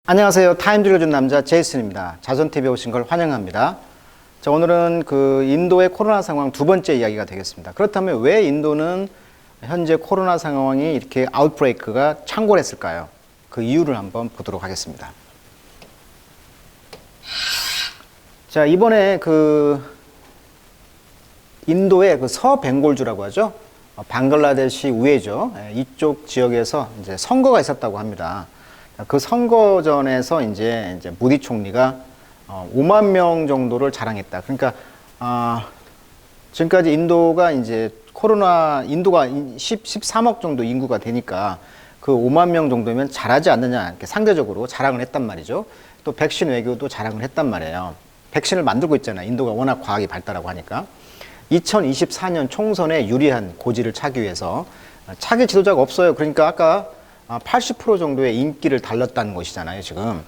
안녕하세요. 타임 들려준 남자 제이슨입니다. 자손TV에 오신 걸 환영합니다. 자, 오늘은 인도의 코로나 상황 두 번째 이야기가 되겠습니다. 그렇다면 왜 인도는 현재 코로나 상황이 이렇게 아웃브레이크가 창궐했을까요? 그 이유를 한번 보도록 하겠습니다. 자, 이번에 인도의 서벵골주라고 하죠. 방글라데시 우회죠. 이쪽 지역에서 이제 선거가 있었다고 합니다. 그 선거전에서 이제 모디 총리가 5만 명 정도를 자랑했다. 그러니까 지금까지 인도가 13억 정도 인구가 되니까 그 5만 명 정도면 잘하지 않느냐, 이렇게 상대적으로 자랑을 했단 말이죠. 또 백신 외교도 자랑을 했단 말이에요. 백신을 만들고 있잖아요. 인도가 워낙 과학이 발달하고 하니까. 2024년 총선에 유리한 고지를 차기 위해서 차기 지도자가 없어요. 그러니까 아까 80% 정도의 인기를 달렸다는 것이잖아요, 지금.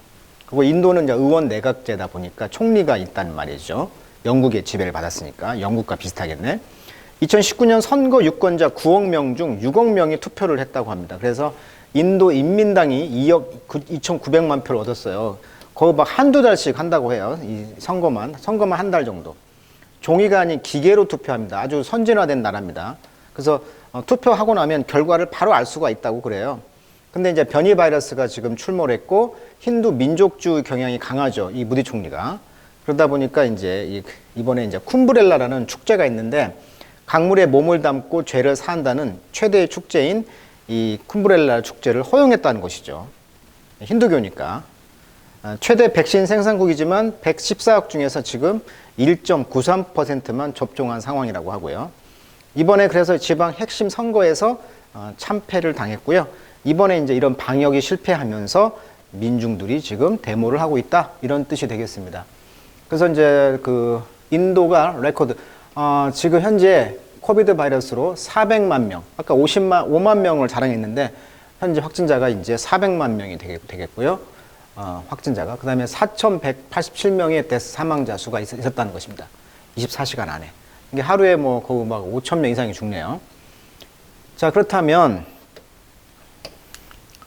그리고 인도는 이제 의원 내각제다 보니까 총리가 있단 말이죠. 영국의 지배를 받았으니까. 영국과 비슷하겠네. 2019년 선거 유권자 9억 명 중 6억 명이 투표를 했다고 합니다. 그래서 인도 인민당이 2,900만 표를 얻었어요. 거의 막 한두 달씩 한다고 해요. 이 선거만 한 달 정도. 종이가 아닌 기계로 투표합니다. 아주 선진화된 나라입니다. 그래서 투표하고 나면 결과를 바로 알 수가 있다고 그래요. 근데 이제 변이 바이러스가 지금 출몰 했고 힌두 민족주의 경향이 강하죠. 이 모디 총리가. 그러다 보니까 이번에 쿰브렐라라는 축제가 있는데 강물에 몸을 담고 죄를 사한다는 최대의 축제인 이 쿰브렐라 축제를 허용했다는 것이죠. 힌두교니까. 최대 백신 생산국이지만 114억 중에서 지금 1.93%만 접종한 상황이라고 하고요. 이번에 그래서 지방 핵심 선거에서 참패를 당했고요. 이번에 이런 방역이 실패하면서 민중들이 지금 데모를 하고 있다. 이런 뜻이 되겠습니다. 그래서 인도가 레코드, 지금 현재 코비드 바이러스로 400만 명, 아까 5만 명을 자랑했는데 현재 확진자가 이제 400만 명이 되겠고요. 확진자가. 그 다음에 4,187명의 데스 사망자 수가 있었다는 것입니다. 24시간 안에. 이게 하루에 거의 막 5천 명 이상이 죽네요. 자, 그렇다면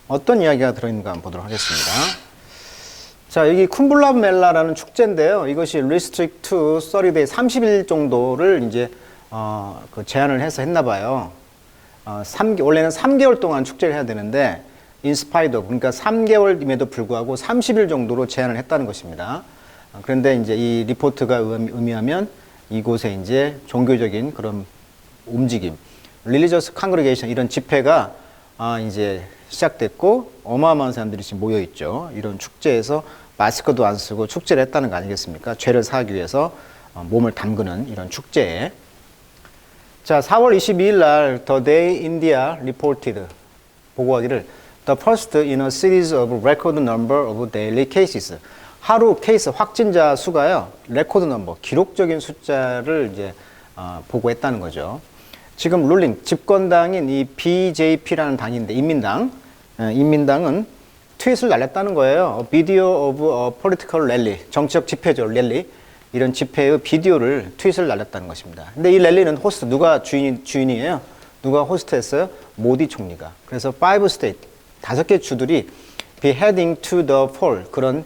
어떤 이야기가 들어있는가 한번 보도록 하겠습니다. 자, 여기 쿰블라멜라라는 축제인데요. 이것이 Restrict to 30day, 30일 정도를 제한을 해서 했나 봐요. 원래는 3개월 동안 축제를 해야 되는데, 인스파이더, 그러니까 3개월임에도 불구하고 30일 정도로 제한을 했다는 것입니다. 그런데 이 리포트가 의미하면 이곳에 종교적인 그런 움직임, Religious Congregation, 이런 집회가 시작됐고 어마어마한 사람들이 지금 모여 있죠. 이런 축제에서 마스크도 안 쓰고 축제를 했다는 거 아니겠습니까? 죄를 사하기 위해서 몸을 담그는 이런 축제에. 자, 4월 22일 날 The Day India reported 보고하기를 The first in a series of record number of daily cases. 하루 케이스 확진자 수가요. 레코드 넘버, 기록적인 숫자를 보고했다는 거죠. 지금 룰링, 집권당인 이 BJP라는 당인데, 인민당은 트윗을 날렸다는 거예요. Video of a political rally, 정치적 집회죠, 랠리. 이런 집회의 비디오를 트윗을 날렸다는 것입니다. 근데 이 랠리는 호스트, 누가 주인이에요? 누가 호스트했어요? 모디 총리가. 그래서 5 state, 5개 주들이 be heading to the poll, 그런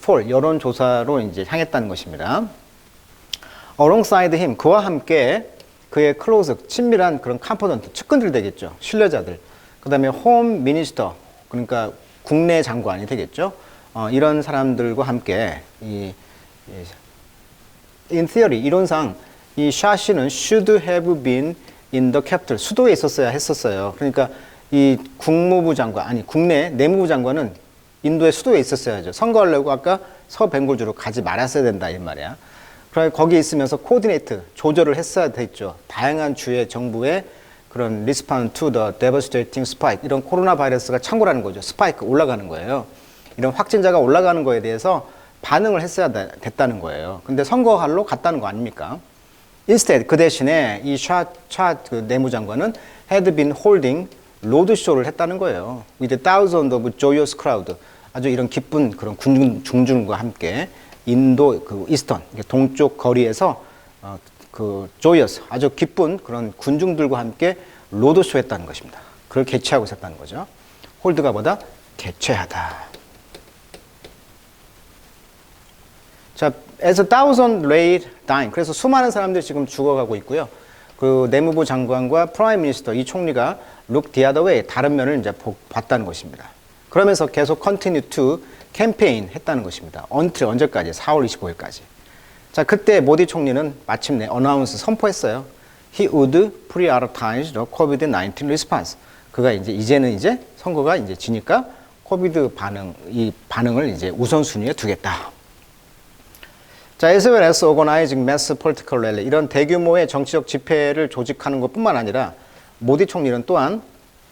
poll, 여론조사로 향했다는 것입니다. Alongside him, 그와 함께 그의 클로즈, 친밀한 그런 컴포넌트, 측근들 되겠죠. 신뢰자들. 그 다음에 홈 미니스터, 그러니까 국내 장관이 되겠죠. 이런 사람들과 함께 in theory, 이론상 이 샤시는 should have been in the capital, 수도에 있었어야 했었어요. 그러니까 이 국무부 장관, 국내 내무부 장관은 인도의 수도에 있었어야죠. 선거하려고 아까 서벵골주로 가지 말았어야 된다, 이 말이야. 그러니까 거기 있으면서 코디네이트, 조절을 했어야 됐죠. 다양한 주의 정부의 그런 respond to the devastating spike, 이런 코로나 바이러스가 창궐하는 거죠. 스파이크, 올라가는 거예요. 이런 확진자가 올라가는 거에 대해서 반응을 했어야 됐다는 거예요. 근데 선거하러 갔다는 거 아닙니까? Instead, 그 대신에 이 그 내무장관은 had been holding 로드쇼를 했다는 거예요. With thousands of joyous crowd, 아주 이런 기쁜 그런 군중과 함께 인도 이스턴, 동쪽 거리에서 joyous, 아주 기쁜 그런 군중들과 함께 로드쇼 했다는 것입니다. 그걸 개최하고 있었다는 거죠. 홀드가 보다 개최하다. 자, as a thousand lay dying. 그래서 수많은 사람들이 지금 죽어가고 있고요. 그 내무부 장관과 프라임 미니스터 이 총리가 look the other way 다른 면을 이제 봤다는 것입니다. 그러면서 계속 continue to campaign 했다는 것입니다. until 언제까지? 4월 25일까지. 자, 그때 모디 총리는 마침내 어나운스 선포했어요. He would prioritize the COVID-19 response. 그가 이제는 선거가 이제 지니까 코비드 이 반응을 이제 우선순위에 두겠다. 자, as well as organizing mass political rally. 이런 대규모의 정치적 집회를 조직하는 것뿐만 아니라 모디 총리는 또한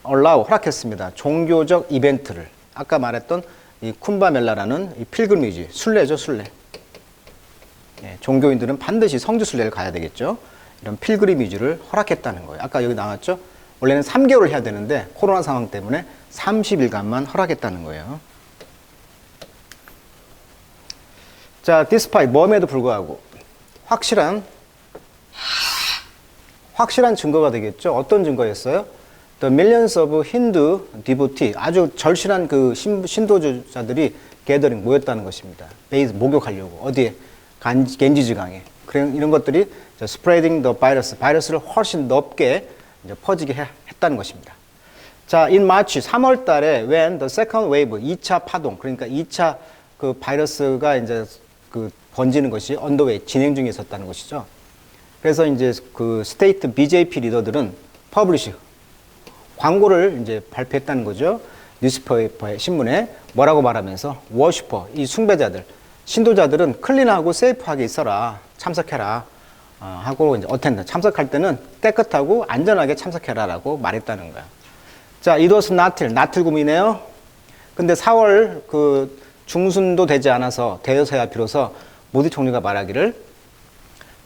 허락했습니다. 종교적 이벤트를. 아까 말했던 이 쿰바멜라라는 이 필그리미지, 순례죠, 순례. 예, 종교인들은 반드시 성지 순례를 가야 되겠죠. 이런 필그리미지를 허락했다는 거예요. 아까 여기 나왔죠? 원래는 3개월을 해야 되는데 코로나 상황 때문에 30일간만 허락했다는 거예요. 자, despite 뭐에도 불구하고 확실한 증거가 되겠죠. 어떤 증거였어요? The millions of Hindu devotee, 아주 절실한 그 신도자들이 게더링 모였다는 것입니다. 베이스 목욕하려고 어디에? 겐지지강에. 이런 것들이 spreading the virus, 바이러스를 훨씬 넓게 이제 퍼지게 했다는 것입니다. 자, in March 3월 달에 when the second wave, 2차 파동, 그러니까 2차 그 바이러스가 이제 그 번지는 것이 언더웨이 진행 중에 있었다는 것이죠. 그래서 이제 그 스테이트 BJP 리더들은 퍼블리시 광고를 이제 발표했다는 거죠. 뉴스페이퍼의 신문에 뭐라고 말하면서 워시퍼, 이 숭배자들, 신도자들은 클린하고 세이프하게 있어라, 참석해라 하고 이제 어텐드 참석할 때는 깨끗하고 안전하게 참석해라라고 말했다는 거야. 자, it was 나틀금이네요. 근데 4월 그 중순도 되지 않아서 되어서야 비로소 모디 총리가 말하기를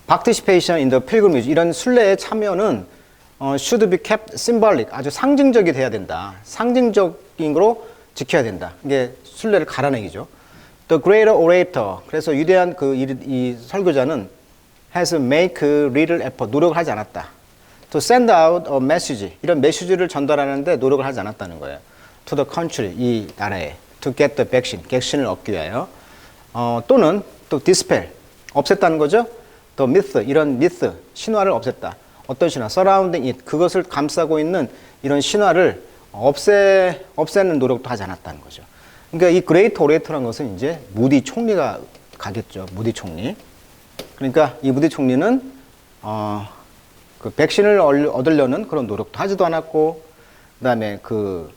participation in the pilgrimage, 이런 순례의 참여는 should be kept symbolic, 아주 상징적이 돼야 된다. 상징적인 거로 지켜야 된다. 이게 순례를 가라는 얘기죠. The greater orator, 그래서 위대한 이 설교자는 has make little effort, 노력을 하지 않았다. To send out a message, 이런 메시지를 전달하는데 노력을 하지 않았다는 거예요. To the country, 이 나라에. To get the vaccine, 백신을 얻기 위하여. 또는 또 dispel, 없앴다는 거죠. The myth, 이런 myth, 신화를 없앴다. 어떤 신화? Surrounding it, 그것을 감싸고 있는 이런 신화를 없애는 노력도 하지 않았다는 거죠. 그러니까 이 great orator라는 것은 이제 무디 총리가 가겠죠. 무디 총리. 그러니까 이 무디 총리는 그 백신을 얻으려는 그런 노력도 하지도 않았고, 그다음에 그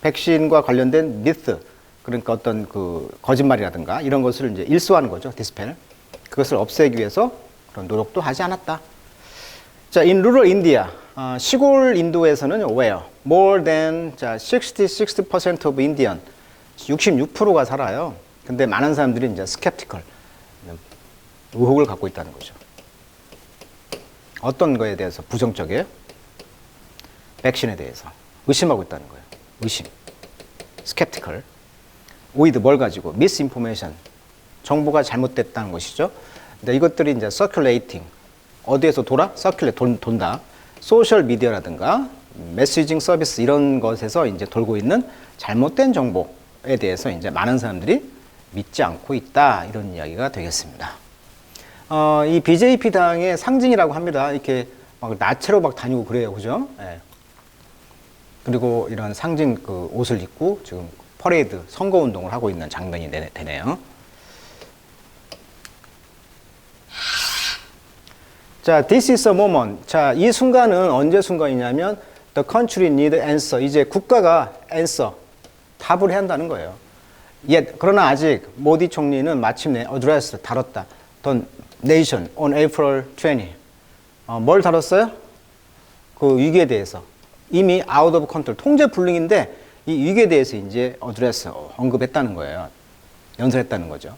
백신과 관련된 미스, 그러니까 어떤 그 거짓말이라든가 이런 것을 이제 일소하는 거죠. 디스펠. 그것을 없애기 위해서 그런 노력도 하지 않았다. 자, in rural India, 시골 인도에서는 where more than 60% of Indian, 66%가 살아요. 근데 많은 사람들이 이제 skeptical, 의혹을 갖고 있다는 거죠. 어떤 거에 대해서 부정적이에요? 백신에 대해서 의심하고 있다는 거예요. 의심, skeptical. with 뭘 가지고? misinformation, 정보가 잘못됐다는 것이죠. 근데 이것들이 이제 circulating, 어디에서 돌아? circulate, 돈다. 소셜 미디어라든가 메시징 서비스 이런 것에서 이제 돌고 있는 잘못된 정보에 대해서 이제 많은 사람들이 믿지 않고 있다, 이런 이야기가 되겠습니다. 이 BJP 당의 상징이라고 합니다. 이렇게 막 나체로 막 다니고 그래요, 그죠? 예. 그리고 이런 상징 그 옷을 입고 지금 퍼레이드, 선거 운동을 하고 있는 장면이 되네요. 자, this is a moment. 자, 이 순간은 언제 순간이냐면 the country need answer. 이제 국가가 answer, 답을 해야 한다는 거예요. 그러나 아직 모디 총리는 마침내 address, 다뤘다. the nation on April 20. 뭘 다뤘어요? 그 위기에 대해서. 이미 out of control, 통제 불능인데 이 위기에 대해서 이제 address, 언급했다는 거예요. 연설했다는 거죠.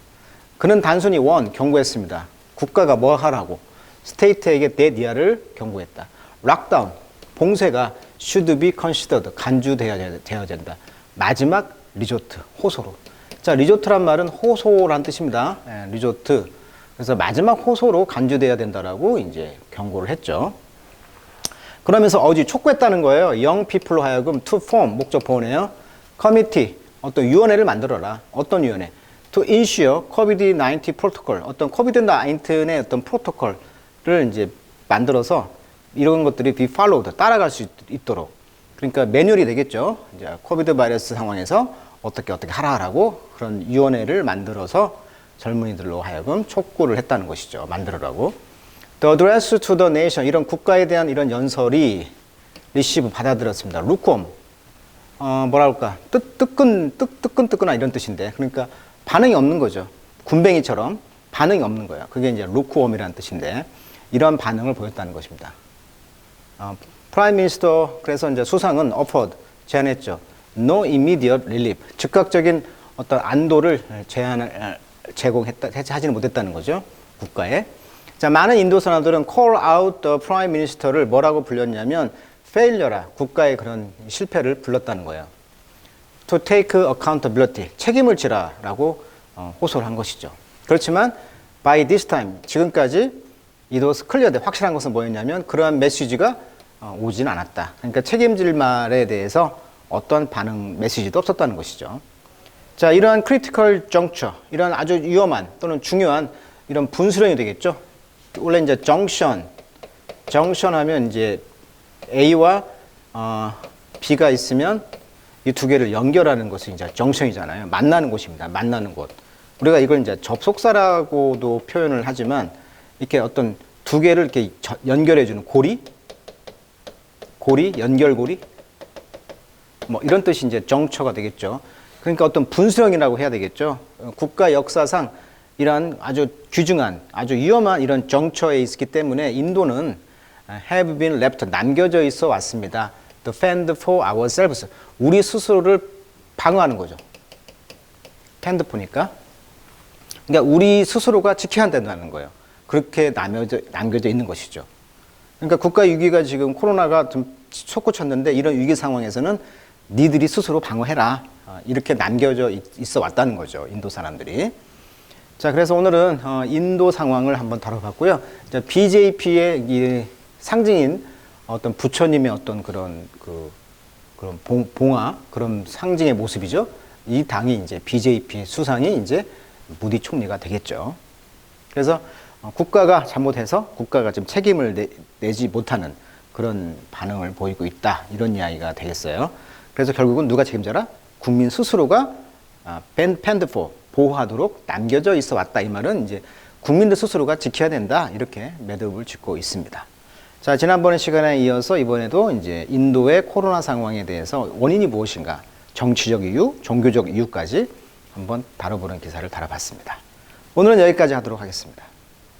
그는 단순히 경고했습니다. 국가가 뭐 하라고. 스테이트에게 대니아를 경고했다. 락다운, 봉쇄가 should be considered, 간주되어야 된다. 마지막 리조트, 호소로. 자, 리조트란 말은 호소란 뜻입니다. 예, 리조트. 그래서 마지막 호소로 간주되어야 된다라고 이제 경고를 했죠. 그러면서 촉구했다는 거예요. young people로 하여금 to form, 목적 보호네요. committee, 어떤 위원회를 만들어라. 어떤 위원회? to ensure COVID-19 protocol, 어떤 COVID-19의 어떤 프로토콜을 이제 만들어서 이런 것들이 be followed, 따라갈 수 있도록. 그러니까 매뉴얼이 되겠죠. 이제 코비드 바이러스 상황에서 어떻게 하라고 그런 위원회를 만들어서 젊은이들로 하여금 촉구를 했다는 것이죠. 만들으라고. The address to the nation, 이런 국가에 대한 이런 연설이 receive, 받아들였습니다. lukewarm, 뭐랄까, 뜨끈뜨끈한 이런 뜻인데, 그러니까 반응이 없는 거죠. 군뱅이처럼 반응이 없는 거예요. 그게 이제 lukewarm이라는 뜻인데, 이런 반응을 보였다는 것입니다. 프라임 미니스터, 그래서 이제 수상은 offered, 제안했죠. No immediate relief, 즉각적인 어떤 안도를 하지는 못했다는 거죠. 국가에. 자, 많은 인도 사람들은 call out the prime minister를 뭐라고 불렸냐면 failure라, 국가의 그런 실패를 불렀다는 거예요. To take accountability, 책임을 지라라고 호소를 한 것이죠. 그렇지만 by this time, 지금까지 it was clear, 확실한 것은 뭐였냐면 그러한 메시지가 오진 않았다. 그러니까 책임질 말에 대해서 어떤 반응 메시지도 없었다는 것이죠. 자, 이러한 critical juncture, 이런 아주 위험한 또는 중요한 이런 분수령이 되겠죠. 원래 이제 junction 하면 이제 A와 B가 있으면 이 두 개를 연결하는 것이 이제 정션이잖아요. 만나는 곳입니다. 만나는 곳. 우리가 이걸 이제 접속사라고도 표현을 하지만 이렇게 어떤 두 개를 이렇게 연결해주는 고리, 연결고리, 뭐 이런 뜻이 이제 정처가 되겠죠. 그러니까 어떤 분수령이라고 해야 되겠죠. 국가 역사상 이러한 아주 귀중한, 아주 위험한 이런 정처에 있기 때문에 인도는 have been left, 남겨져 있어 왔습니다. To fend for ourselves, 우리 스스로를 방어하는 거죠. fend for니까. 그러니까 우리 스스로가 지켜야 된다는 거예요. 그렇게 남겨져 있는 것이죠. 그러니까 국가 위기가 지금 코로나가 좀 솟구쳤는데 이런 위기 상황에서는 니들이 스스로 방어해라. 이렇게 남겨져 있어 왔다는 거죠. 인도 사람들이. 자, 그래서 오늘은 인도 상황을 한번 다뤄봤고요. BJP의 이 상징인 어떤 부처님의 어떤 그런 봉화, 그런 상징의 모습이죠. 이 당이 이제 BJP 수상이 이제 모디 총리가 되겠죠. 그래서 국가가 잘못해서 국가가 지금 책임을 내지 못하는 그런 반응을 보이고 있다. 이런 이야기가 되겠어요. 그래서 결국은 누가 책임져라? 국민 스스로가 fend for, 보호하도록 남겨져 있어 왔다. 이 말은 이제 국민들 스스로가 지켜야 된다. 이렇게 매듭을 짓고 있습니다. 자, 지난번의 시간에 이어서 이번에도 이제 인도의 코로나 상황에 대해서 원인이 무엇인가, 정치적 이유, 종교적 이유까지 한번 다뤄보는 기사를 다뤄봤습니다. 오늘은 여기까지 하도록 하겠습니다.